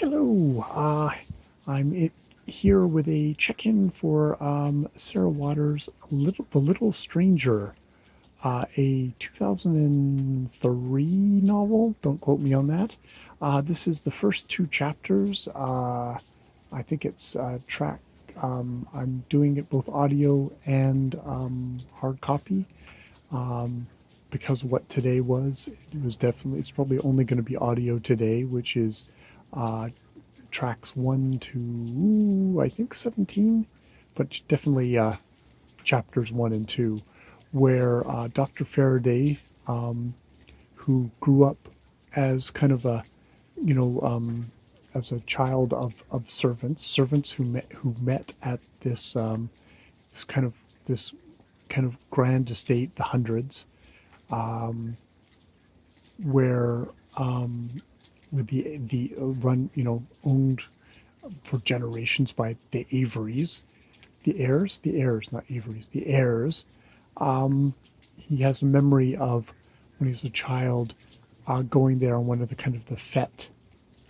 Hello, here with a check-in for Sarah Waters' The Little Stranger, a 2003 novel. Don't quote me on that. This is the first two chapters. I think it's track. I'm doing it both audio and hard copy. Um, because what today was, it's probably only going to be audio today, which is uh, tracks 1 to I think 17, but definitely chapters 1 and 2, where Dr. Faraday, um, who grew up as kind of a, you know, as a child of servants who met at this kind of this kind of grand estate, the hundreds, um, where with the run, owned for generations by the Averys, the heirs, not Averys, the heirs. Um, he has a memory of when he was a child, going there on one of the kind of the fete,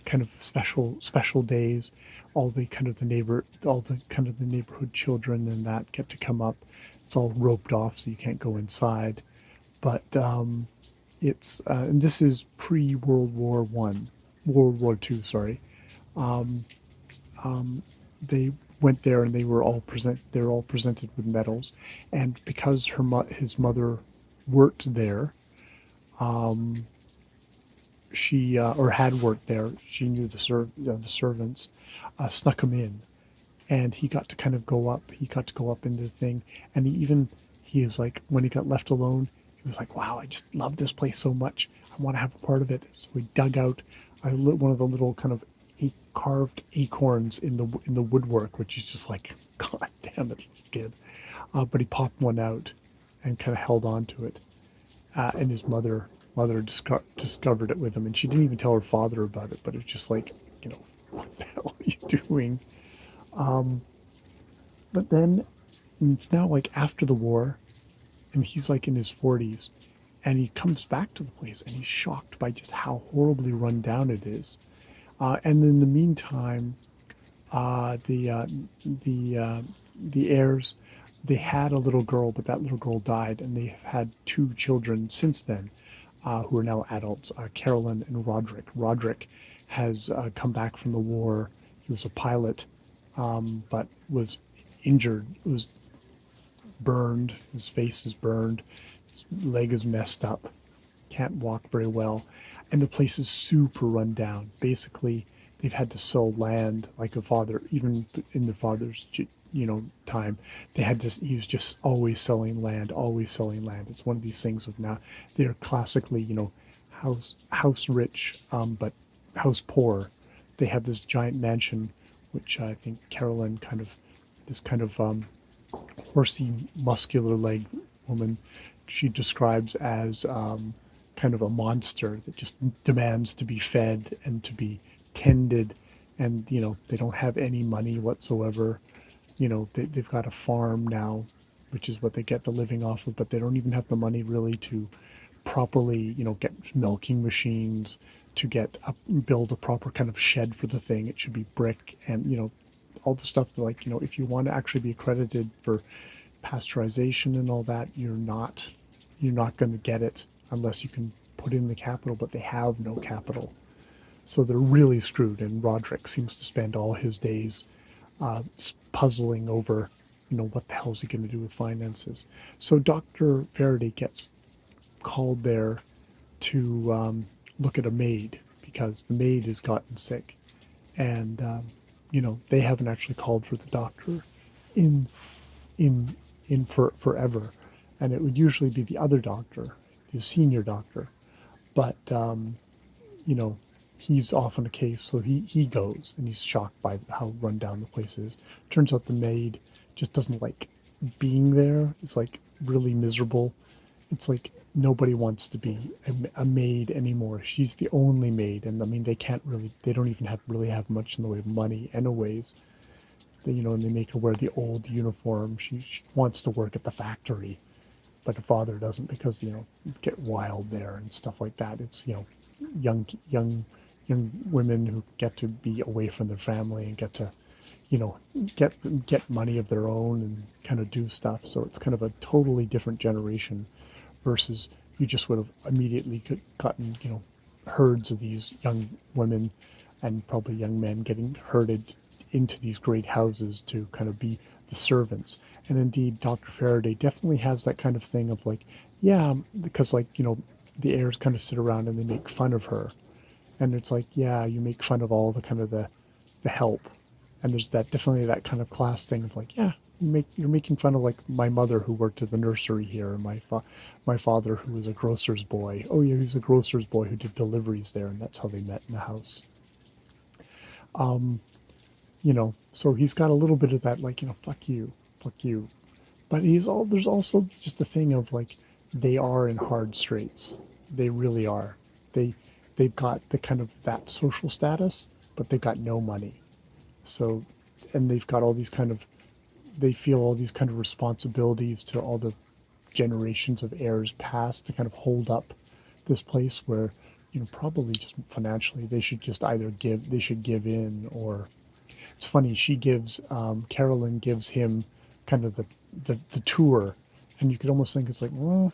kind of special days. All the kind of the neighborhood children and that get to come up. It's all roped off, so you can't go inside. But it's and this is pre World War II, sorry. Um, they went there and they're all presented with medals, and because his mother worked there, um, she or had worked there, she knew the servants, snuck him in, and he got to kind of go up. He got to go up into the thing, and he is like, when he got left alone, he was like, "Wow, I just love this place so much. I want to have a part of it." So he dug out one of the little kind of carved acorns in the woodwork, which is just like, God damn it, little kid. But he popped one out and kind of held on to it, and his mother discovered it with him, and she didn't even tell her father about it. But it's just like, what the hell are you doing? Um, but then it's now like after the war, and he's like in his 40s, and he comes back to the place, and he's shocked by just how horribly run down it is. And in the meantime, uh, the uh, the uh, the heirs, they had a little girl, but that little girl died, and they have had two children since then, who are now adults, Carolyn and Roderick. Roderick has come back from the war. He was a pilot, but was injured. Was burned. His face is burned. His leg is messed up. Can't walk very well, and the place is super run down. Basically, they've had to sell land, like a father, even in the father's time. He was just always selling land, always selling land. It's one of these things of now they're classically, house rich, but house poor. They have this giant mansion, which I think Carolyn this kind of horsey, muscular leg woman, she describes as kind of a monster that just demands to be fed and to be tended. And they don't have any money whatsoever. They've got a farm now, which is what they get the living off of, but they don't even have the money really to properly, get milking machines, to build a proper kind of shed for the thing. It should be brick, and all the stuff that, like, if you want to actually be accredited for pasteurization and all that, you're not going to get it unless you can put in the capital, but they have no capital. So they're really screwed, and Roderick seems to spend all his days puzzling over, what the hell is he going to do with finances. So Dr. Faraday gets called there to look at a maid, because the maid has gotten sick, and they haven't actually called for the doctor in in for forever, and it would usually be the other doctor, the senior doctor, but you know he's off on a case, so he goes, and he's shocked by how run down the place is. Turns out the maid just doesn't like being there. It's like really miserable. It's like nobody wants to be a maid anymore. She's the only maid, and I mean they don't even really have much in the way of money anyways. And they make her wear the old uniform. She wants to work at the factory, but her father doesn't, because you get wild there and stuff like that. It's young young women who get to be away from their family and get to, you know, get money of their own and kind of do stuff. So it's kind of a totally different generation versus you just would have immediately gotten, herds of these young women and probably young men getting herded into these great houses to kind of be the servants. And indeed, Dr. Faraday definitely has that kind of thing of like, yeah, because like, the heirs kind of sit around and they make fun of her. And it's like, yeah, you make fun of all the kind of the help. And there's that definitely that kind of class thing of like, yeah, you're making fun of like my mother who worked at the nursery here, and my father who was a grocer's boy. Oh yeah, he was a grocer's boy who did deliveries there, and that's how they met in the house. Um, so he's got a little bit of that like, fuck you, fuck you. But there's also just the thing of like they are in hard straits. They really are. They they've got the kind of that social status, but they've got no money. So, and they've got all these kind of, they feel all these kind of responsibilities to all the generations of heirs past to kind of hold up this place where, probably just financially they should just either they should give in, or it's funny, Carolyn gives him kind of the tour, and you could almost think it's like, well,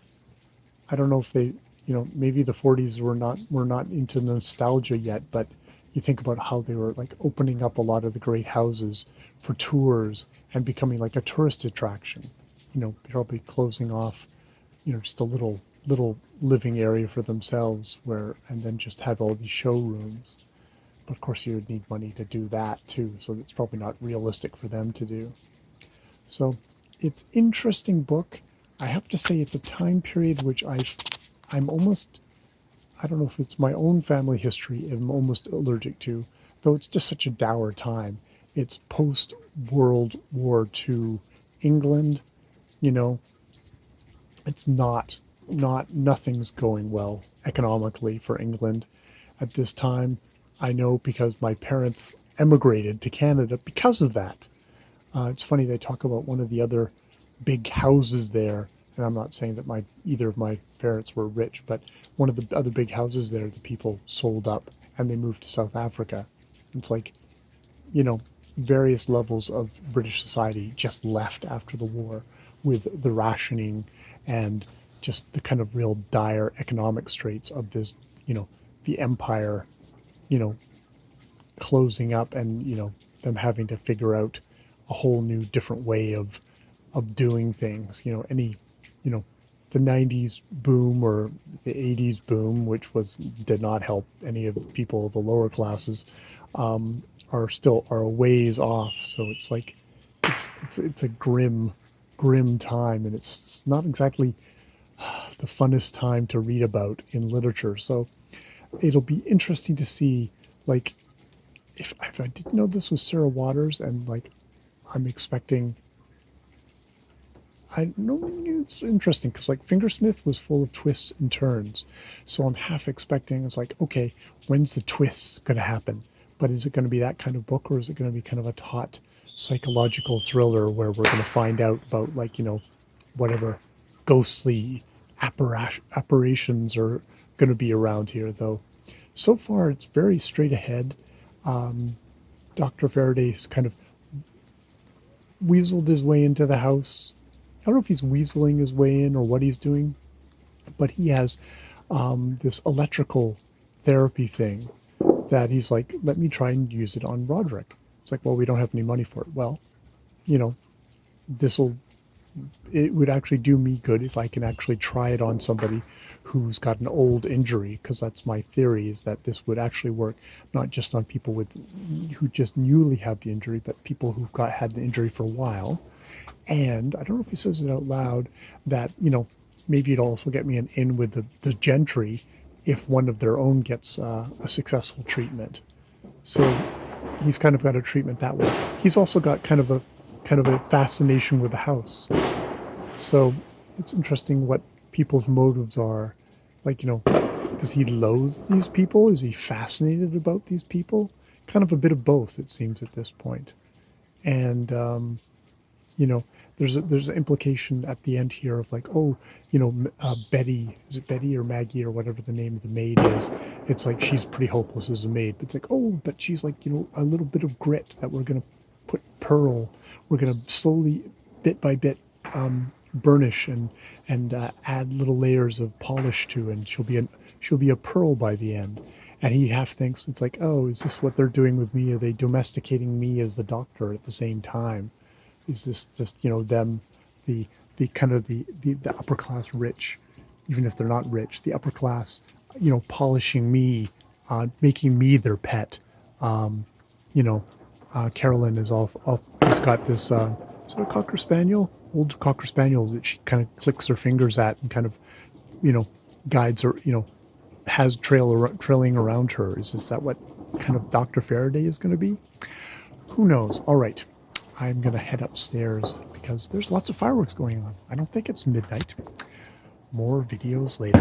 I don't know if they, maybe the 40s were not into nostalgia yet, but you think about how they were like opening up a lot of the great houses for tours and becoming like a tourist attraction. Probably closing off, just a little living area for themselves and then just have all these showrooms. But of course, you would need money to do that too, so it's probably not realistic for them to do. So it's an interesting book. I have to say it's a time period which I'm almost, I don't know if it's my own family history I'm almost allergic to, though it's just such a dour time. It's post World War II England, you know, it's nothing's going well economically for England at this time. I know because my parents emigrated to Canada because of that. It's funny, they talk about one of the other big houses there, and I'm not saying that either of my parents were rich, but one of the other big houses there, the people sold up and they moved to South Africa. It's like, you know, various levels of British society just left after the war with the rationing and just the kind of real dire economic straits of this, the empire, you know, closing up and, them having to figure out a whole new different way of doing things. You know, the 90s boom or the 80s boom, which did not help any of the people of the lower classes, are a ways off. So it's like it's a grim time, and it's not exactly the funnest time to read about in literature. So it'll be interesting to see, like, if I didn't know this was Sarah Waters, and like I'm expecting. I know it's interesting because like Fingersmith was full of twists and turns, so I'm half expecting it's like, okay, when's the twists going to happen? But is it going to be that kind of book, or is it going to be kind of a taut psychological thriller where we're going to find out about, like, whatever ghostly apparitions are going to be around here? Though so far it's very straight ahead. Dr. Faraday's kind of weaseled his way into the house. I don't know if he's weaseling his way in or what he's doing, but he has this electrical therapy thing that he's like, let me try and use it on Roderick. It's like, well, we don't have any money for it. Well, you know, it would actually do me good if I can actually try it on somebody who's got an old injury, because that's my theory, is that this would actually work not just on people who just newly have the injury, but people who've had the injury for a while. And I don't know if he says it out loud that, maybe it'd also get me an in with the gentry if one of their own gets a successful treatment. So he's kind of got a treatment that way. He's also got kind of a fascination with the house. So it's interesting what people's motives are. Like, does he loathe these people? Is he fascinated about these people? Kind of a bit of both, it seems, at this point. And, you know, there's an implication at the end here of like, oh, you know, Betty, is it Betty or Maggie or whatever the name of the maid is? It's like she's pretty hopeless as a maid. But it's like, oh, but she's like, you know, a little bit of grit that we're gonna put Pearl. We're gonna slowly, bit by bit, burnish and add little layers of polish to, and she'll be a Pearl by the end. And he half thinks it's like, oh, is this what they're doing with me? Are they domesticating me as the Doctor at the same time? Is this just, you know, them, the kind of the upper class rich, even if they're not rich, the upper class, you know, polishing me, making me their pet. You know, Carolyn is has got this, is it a Cocker Spaniel? Old Cocker Spaniel that she kind of clicks her fingers at and kind of, you know, guides her, you know, has trailing around her. Is that what kind of Dr. Faraday is going to be? Who knows? All right. I'm going to head upstairs because there's lots of fireworks going on. I don't think it's midnight. More videos later.